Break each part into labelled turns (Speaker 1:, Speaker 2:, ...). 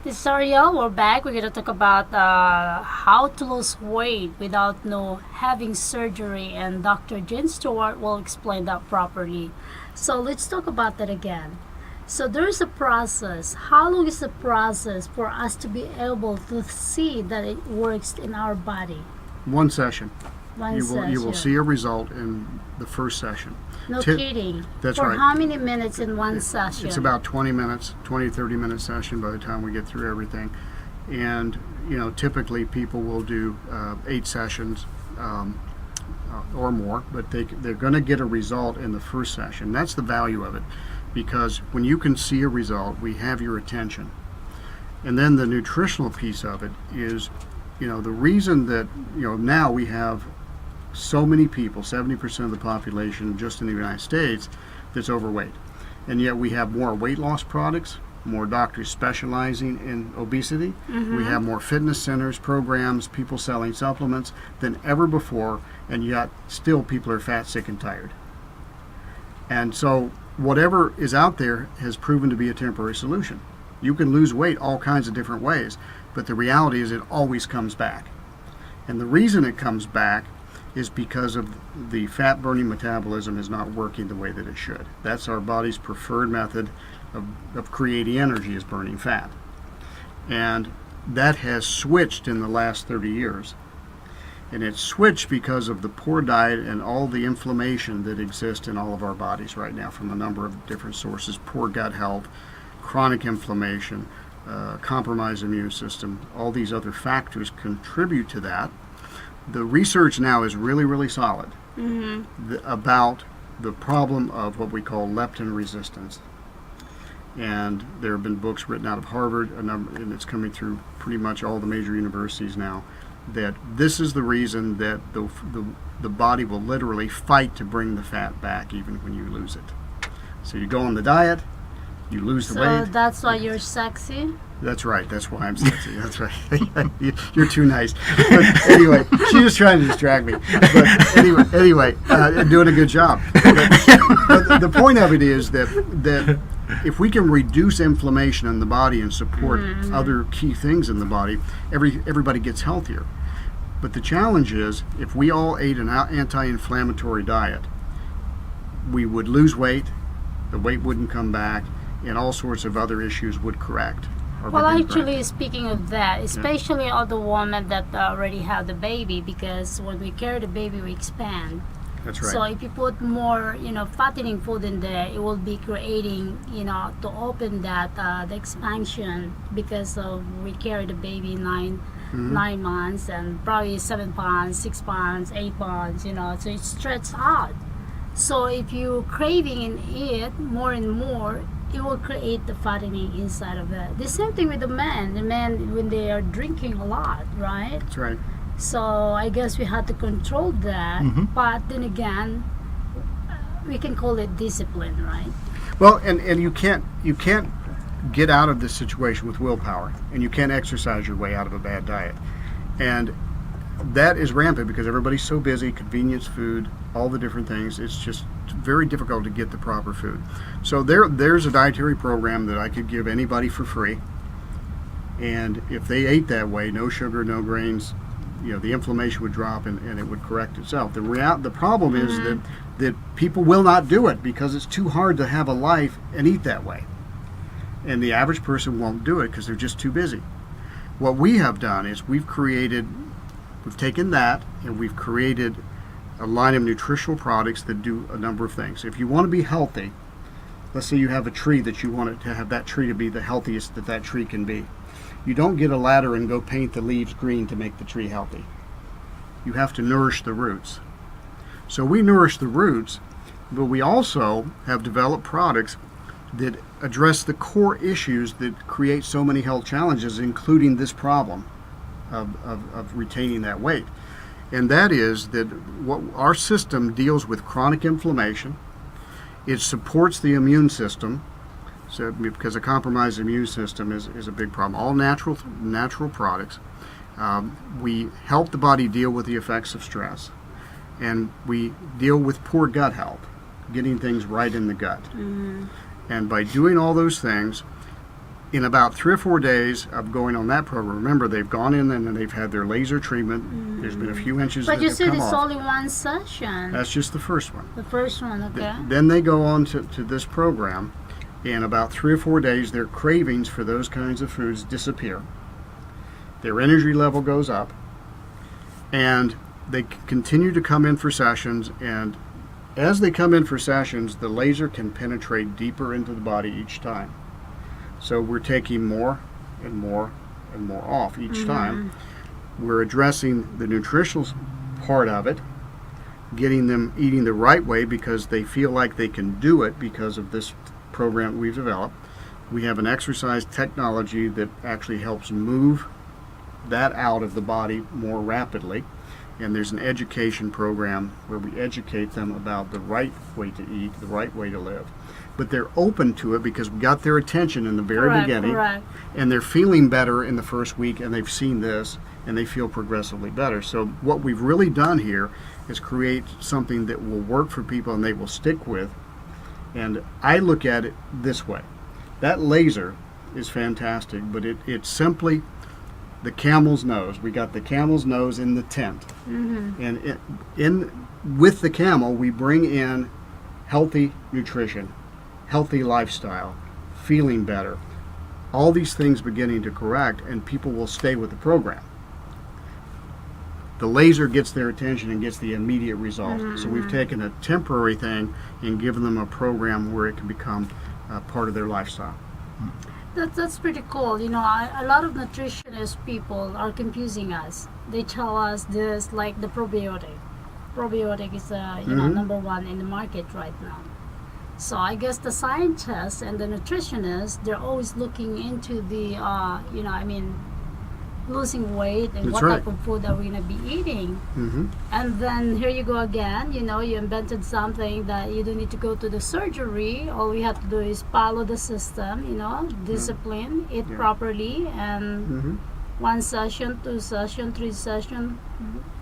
Speaker 1: This is Arielle. We're back. We're gonna talk about how to lose weight without no having surgery, and Dr. Jen Stewart will explain that properly. So let's talk about that again. So there's a process. How long is the process for us to be able to see that it works in our body?
Speaker 2: One session.
Speaker 1: One
Speaker 2: You will
Speaker 1: session.
Speaker 2: see a result in the first session.
Speaker 1: No
Speaker 2: Tip-
Speaker 1: kidding.
Speaker 2: That's
Speaker 1: For
Speaker 2: right.
Speaker 1: how many minutes in one session?
Speaker 2: It's about 20 minutes, 20, 30-minute session by the time we get through everything. And, typically people will do 8 sessions or more, but they're going to get a result in the first session. That's the value of it, because when you can see a result, we have your attention. And then the nutritional piece of it is, the reason that, now we have so many people, 70% of the population just in the United States, that's overweight. And yet we have more weight loss products, more doctors specializing in obesity. We have more fitness centers, programs, people selling supplements than ever before, and yet still people are fat, sick, and tired. And so whatever is out there has proven to be a temporary solution. You can lose weight all kinds of different ways, but the reality is it always comes back. And the reason it comes back is because of the fat burning metabolism is not working the way that it should. That's our body's preferred method of creating energy, is burning fat. And that has switched in the last 30 years. And it's switched because of the poor diet and all the inflammation that exists in all of our bodies right now from a number of different sources: poor gut health, chronic inflammation, compromised immune system. All these other factors contribute to that. The research now is really, really solid about the problem of what we call leptin resistance. And there have been books written out of Harvard, and it's coming through pretty much all the major universities now, that this is the reason that the body will literally fight to bring the fat back even when you lose it. So you go on the diet, you lose the
Speaker 1: So
Speaker 2: weight.
Speaker 1: that's why you're sexy?
Speaker 2: That's right. That's why I'm sexy. That's right. You're too nice. But anyway, she's just trying to distract me. But anyway, doing a good job. But the point of it is that if we can reduce inflammation in the body and support other key things in the body, everybody gets healthier. But the challenge is, if we all ate an anti-inflammatory diet, we would lose weight, the weight wouldn't come back, and all sorts of other issues would correct.
Speaker 1: Well, actually, speaking of that, especially all the women that already have the baby, because when we carry the baby, we expand.
Speaker 2: That's right.
Speaker 1: So if you put more, fattening food in there, it will be creating, to open that the expansion, because we carry the baby 9 months and probably 7 pounds, 6 pounds, 8 pounds, so it stretches out. So if you craving and eat more and more, it will create the fattening inside of it. The same thing with the men. The men, when they are drinking a lot, right?
Speaker 2: That's right.
Speaker 1: So I guess we had to control that. But then again, we can call it discipline, right?
Speaker 2: Well, and you can't get out of this situation with willpower, and you can't exercise your way out of a bad diet. And that is rampant because everybody's so busy, convenience food, all the different things. It's just very difficult to get the proper food. So there's a dietary program that I could give anybody for free. And if they ate that way, no sugar, no grains, the inflammation would drop and it would correct itself. The problem is that people will not do it because it's too hard to have a life and eat that way. And the average person won't do it because they're just too busy. What we have done is we've taken that and we've created a line of nutritional products that do a number of things. If you want to be healthy, let's say you have a tree that you want to have that tree to be the healthiest that tree can be. You don't get a ladder and go paint the leaves green to make the tree healthy. You have to nourish the roots. So we nourish the roots, but we also have developed products that address the core issues that create so many health challenges, including this problem of retaining that weight. And that is that what our system deals with chronic inflammation. It supports the immune system, so because a compromised immune system is a big problem. All natural products. We help the body deal with the effects of stress, and we deal with poor gut health, getting things right in the gut. And by doing all those things, in about 3 or 4 days of going on that program, remember they've gone in and they've had their laser treatment. There's been a few inches
Speaker 1: But
Speaker 2: that
Speaker 1: you
Speaker 2: have
Speaker 1: said
Speaker 2: come
Speaker 1: it's
Speaker 2: off.
Speaker 1: only one session.
Speaker 2: That's just the first one.
Speaker 1: The first one, okay.
Speaker 2: Then they go on to this program. In about 3 or 4 days, their cravings for those kinds of foods disappear. Their energy level goes up, and they continue to come in for sessions. And as they come in for sessions, the laser can penetrate deeper into the body each time. So we're taking more and more and more off each time. We're addressing the nutritional part of it, getting them eating the right way because they feel like they can do it because of this program we've developed. We have an exercise technology that actually helps move that out of the body more rapidly. And there's an education program where we educate them about the right way to eat, the right way to live. But they're open to it because we got their attention in the very beginning.
Speaker 1: Correct.
Speaker 2: And they're feeling better in the first week, and they've seen this, and they feel progressively better. So what we've really done here is create something that will work for people and they will stick with. And I look at it this way. That laser is fantastic, but it's simply the camel's nose. We got the camel's nose in the tent. And with the camel, we bring in healthy nutrition, healthy lifestyle, feeling better. All these things beginning to correct, and people will stay with the program. The laser gets their attention and gets the immediate result. So we've taken a temporary thing and given them a program where it can become part of their lifestyle.
Speaker 1: That's pretty cool. You know, a lot of nutritionist people are confusing us. They tell us this, like the probiotic. Probiotic is you know, number one in the market right now. So I guess the scientists and the nutritionists, they're always looking into the you know, I mean, losing weight and
Speaker 2: That's
Speaker 1: what
Speaker 2: right.
Speaker 1: type of food are we going to be eating. And then here you go again, you know, you invented something that you don't need to go to the surgery. All we have to do is follow the system, you know, discipline, eat properly, and 1 session, 2 session, 3 session.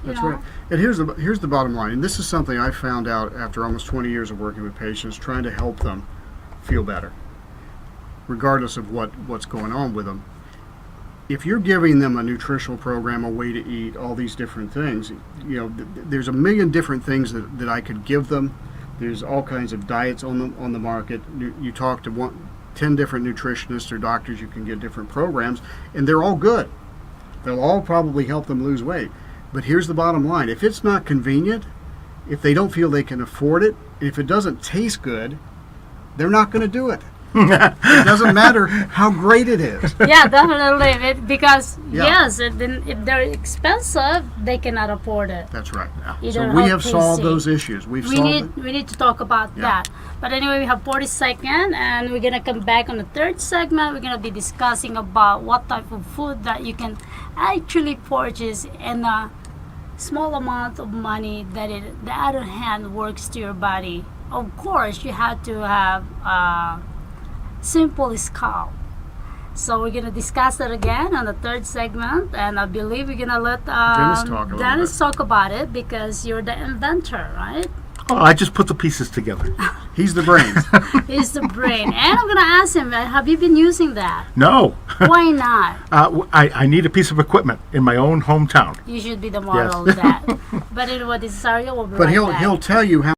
Speaker 2: That's right. And here's the bottom line. And this is something I found out after almost 20 years of working with patients, trying to help them feel better, regardless of what's going on with them. If you're giving them a nutritional program, a way to eat, all these different things, you know, there's a million different things that I could give them. There's all kinds of diets on the market. You talk to 10 different nutritionists or doctors, you can get different programs, and they're all good. They'll all probably help them lose weight. But here's the bottom line. If it's not convenient, if they don't feel they can afford it, if it doesn't taste good, they're not going to do it. It doesn't matter how great it is.
Speaker 1: Yeah, definitely. Because yes, if they're expensive, they cannot afford it.
Speaker 2: That's right.
Speaker 1: Either
Speaker 2: So we have
Speaker 1: health
Speaker 2: solved
Speaker 1: tasty.
Speaker 2: those issues. We
Speaker 1: need to talk about that. But anyway, we have 40 seconds, and we're gonna come back on the third segment. We're gonna be discussing about what type of food that you can actually purchase in a small amount of money that the other hand works to your body. Of course, you have to have simple scalp. So we're gonna discuss that again on the third segment, and I believe we're gonna let Dennis talk about it because you're the inventor, right?
Speaker 3: Oh, I just put the pieces together.
Speaker 2: He's the brains.
Speaker 1: He's the brain. And I'm gonna ask him, have you been using that?
Speaker 3: No.
Speaker 1: Why not?
Speaker 3: I need a piece of equipment in my own hometown.
Speaker 1: You should be the model of that. But anyway, this is Arielle. We'll be
Speaker 2: But
Speaker 1: right back.
Speaker 2: he'll tell you how